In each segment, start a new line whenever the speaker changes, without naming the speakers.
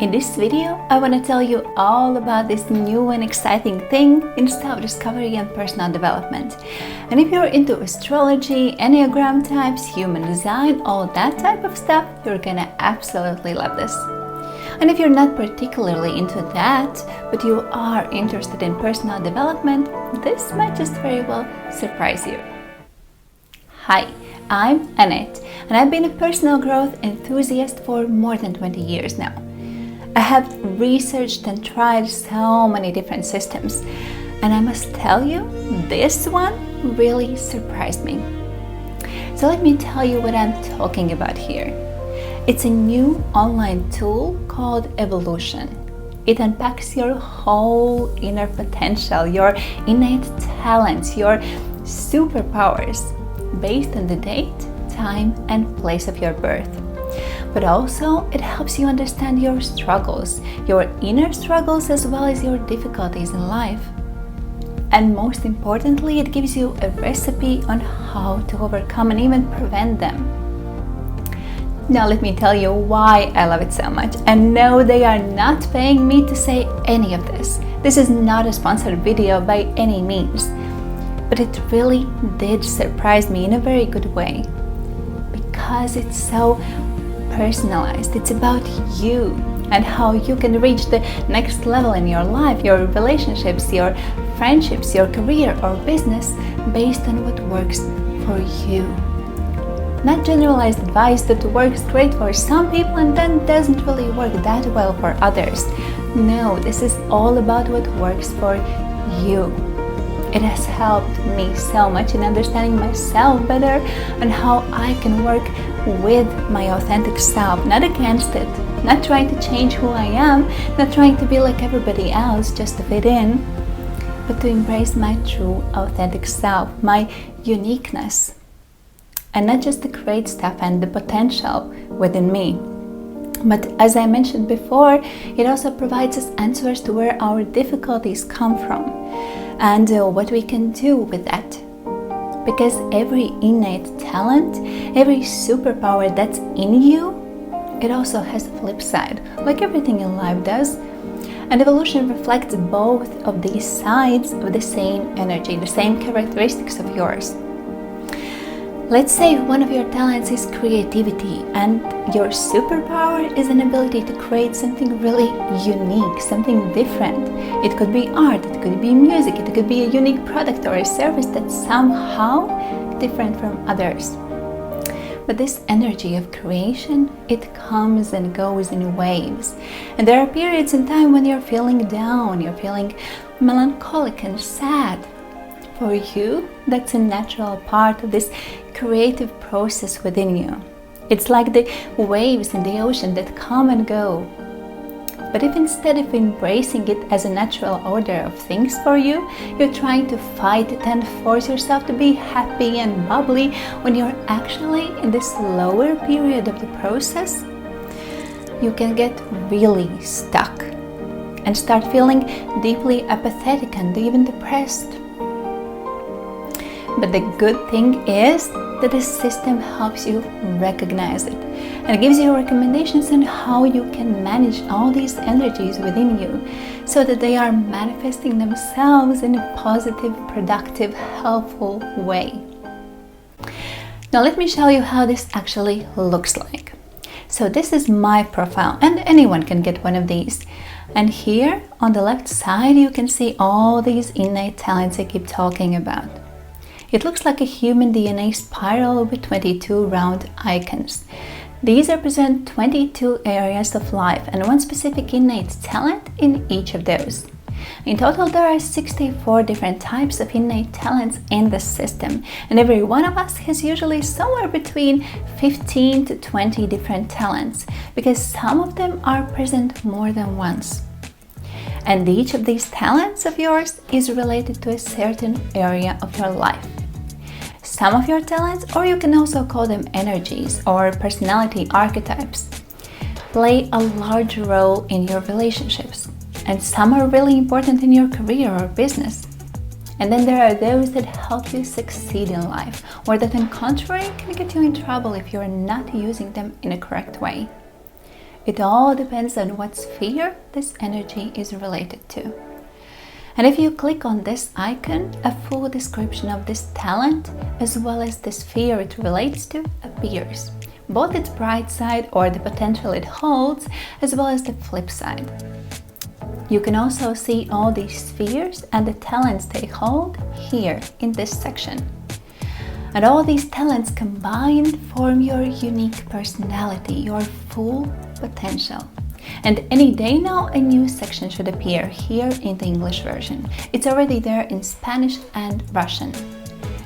In this video, I want to tell you all about this new and exciting thing in self-discovery and personal development. And if you're into astrology, Enneagram types, human design, all that type of stuff, you're gonna absolutely love this. And if you're not particularly into that, but you are interested in personal development, this might just very well surprise you. Hi, I'm Innate, and I've been a personal growth enthusiast for more than 20 years now. I have researched and tried so many different systems, and I must tell you, this one really surprised me. So let me tell you what I'm talking about here. It's a new online tool called Evolution. It unpacks your whole inner potential, your innate talents, your superpowers, based on the date, time, and place of your birth. But also, it helps you understand your struggles, your inner struggles, as well as your difficulties in life. And most importantly, it gives you a recipe on how to overcome and even prevent them. Now let me tell you why I love it so much. And no, they are not paying me to say any of this. This is not a sponsored video by any means. But it really did surprise me in a very good way. Because it's so personalized. It's about you and how you can reach the next level in your life, your relationships, your friendships, your career or business based on what works for you. Not generalized advice that works great for some people and then doesn't really work that well for others. No, this is all about what works for you. It has helped me so much in understanding myself better and how I can work with my authentic self, not against it, not trying to change who I am, not trying to be like everybody else just to fit in, but to embrace my true authentic self, my uniqueness, and not just the great stuff and the potential within me. But as I mentioned before, it also provides us answers to where our difficulties come from and what we can do with that. Because every innate talent, every superpower that's in you, it also has a flip side, like everything in life does. And evolution reflects both of these sides of the same energy, the same characteristics of yours. Let's say one of your talents is creativity and your superpower is an ability to create something really unique, something different. It could be art, it could be music, it could be a unique product or a service that's somehow different from others. But this energy of creation, it comes and goes in waves. And there are periods in time when you're feeling down, you're feeling melancholic and sad. For you, that's a natural part of this creative process within you. It's like the waves in the ocean that come and go. But if instead of embracing it as a natural order of things for you, you're trying to fight it and force yourself to be happy and bubbly when you're actually in this lower period of the process, you can get really stuck and start feeling deeply apathetic and even depressed. But the good thing is that the system helps you recognize it and gives you recommendations on how you can manage all these energies within you so that they are manifesting themselves in a positive, productive, helpful way. Now let me show you how this actually looks like. So this is my profile and anyone can get one of these. And here on the left side you can see all these innate talents I keep talking about. It looks like a human DNA spiral with 22 round icons. These represent 22 areas of life and one specific innate talent in each of those. In total, there are 64 different types of innate talents in the system, and every one of us has usually somewhere between 15 to 20 different talents, because some of them are present more than once. And each of these talents of yours is related to a certain area of your life. Some of your talents, or you can also call them energies or personality archetypes, play a large role in your relationships, and some are really important in your career or business. And then there are those that help you succeed in life, or that on contrary can get you in trouble if you're not using them in a correct way. It all depends on what sphere this energy is related to. And if you click on this icon, a full description of this talent as well as the sphere it relates to appears. Both its bright side or the potential it holds, as well as the flip side. You can also see all these spheres and the talents they hold here in this section. And all these talents combined form your unique personality, your full potential. And any day now, a new section should appear here in the English version. It's already there in Spanish and Russian.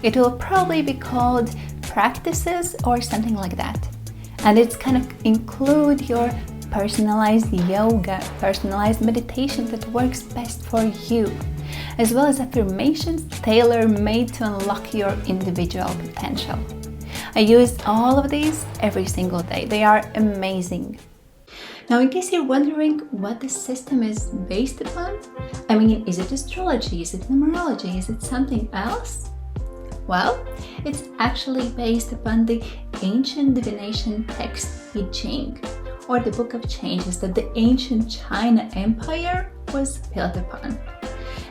It will probably be called Practices or something like that. And it's gonna include your personalized yoga, personalized meditation that works best for you, as well as affirmations tailor-made to unlock your individual potential. I use all of these every single day. They are amazing. Now, in case you're wondering what the system is based upon, I mean, is it astrology? Is it numerology? Is it something else? Well, it's actually based upon the ancient divination text I Ching, or the Book of Changes that the ancient China Empire was built upon.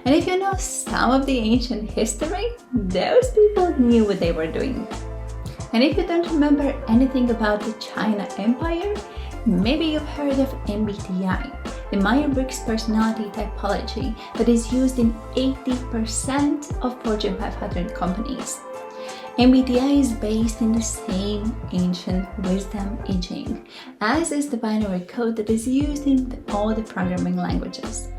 And if you know some of the ancient history, those people knew what they were doing. And if you don't remember anything about the China Empire, maybe you've heard of MBTI, the Myer-Briggs personality typology that is used in 80% of Fortune 500 companies. MBTI is based in the same ancient wisdom I Ching, as is the binary code that is used in all the programming languages.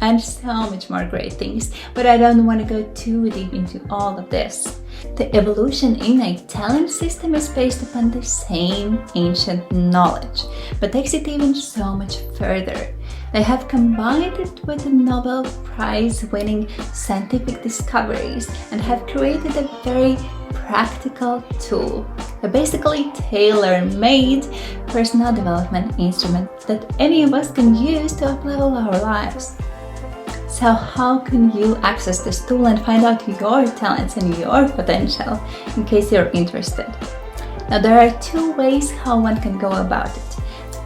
And so much more great things, but I don't want to go too deep into all of this. The evolution innate talent system is based upon the same ancient knowledge, but takes it even so much further. They have combined it with the Nobel Prize-winning scientific discoveries and have created a very practical tool, a basically tailor-made personal development instrument that any of us can use to up-level our lives. So how can you access this tool and find out your talents and your potential, in case you're interested? Now, there are two ways how one can go about it.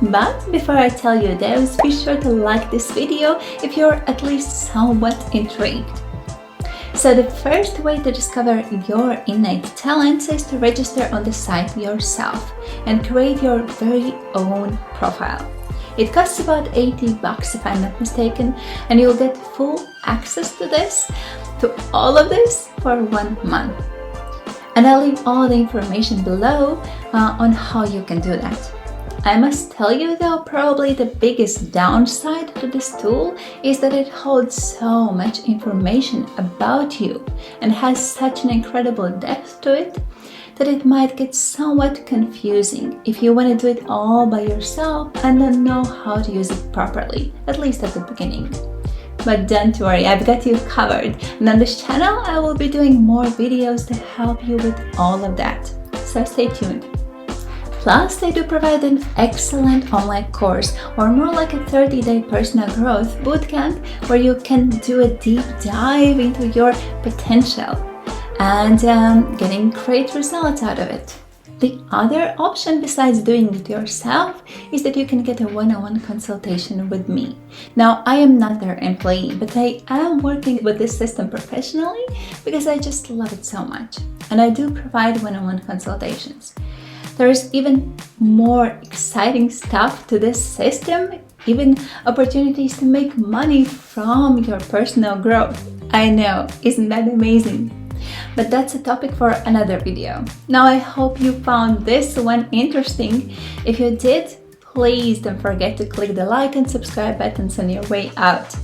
But before I tell you those, be sure to like this video if you're at least somewhat intrigued. So the first way to discover your innate talents is to register on the site yourself and create your very own profile. It costs about $80 if I'm not mistaken, and you'll get full access to all of this for 1 month. And I'll leave all the information below on how you can do that. I must tell you though, probably the biggest downside to this tool is that it holds so much information about you and has such an incredible depth to it that it might get somewhat confusing if you want to do it all by yourself and don't know how to use it properly, at least at the beginning. But don't worry, I've got you covered, and on this channel I will be doing more videos to help you with all of that, so stay tuned. Plus, they do provide an excellent online course, or more like a 30-day personal growth bootcamp where you can do a deep dive into your potential and getting great results out of it. The other option besides doing it yourself is that you can get a one-on-one consultation with me. Now, I am not their employee, but I am working with this system professionally because I just love it so much. And I do provide one-on-one consultations. There is even more exciting stuff to this system, even opportunities to make money from your personal growth. I know, isn't that amazing? But that's a topic for another video. Now, I hope you found this one interesting. If you did, please don't forget to click the like and subscribe buttons on your way out.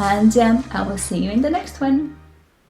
And I will see you in the next one.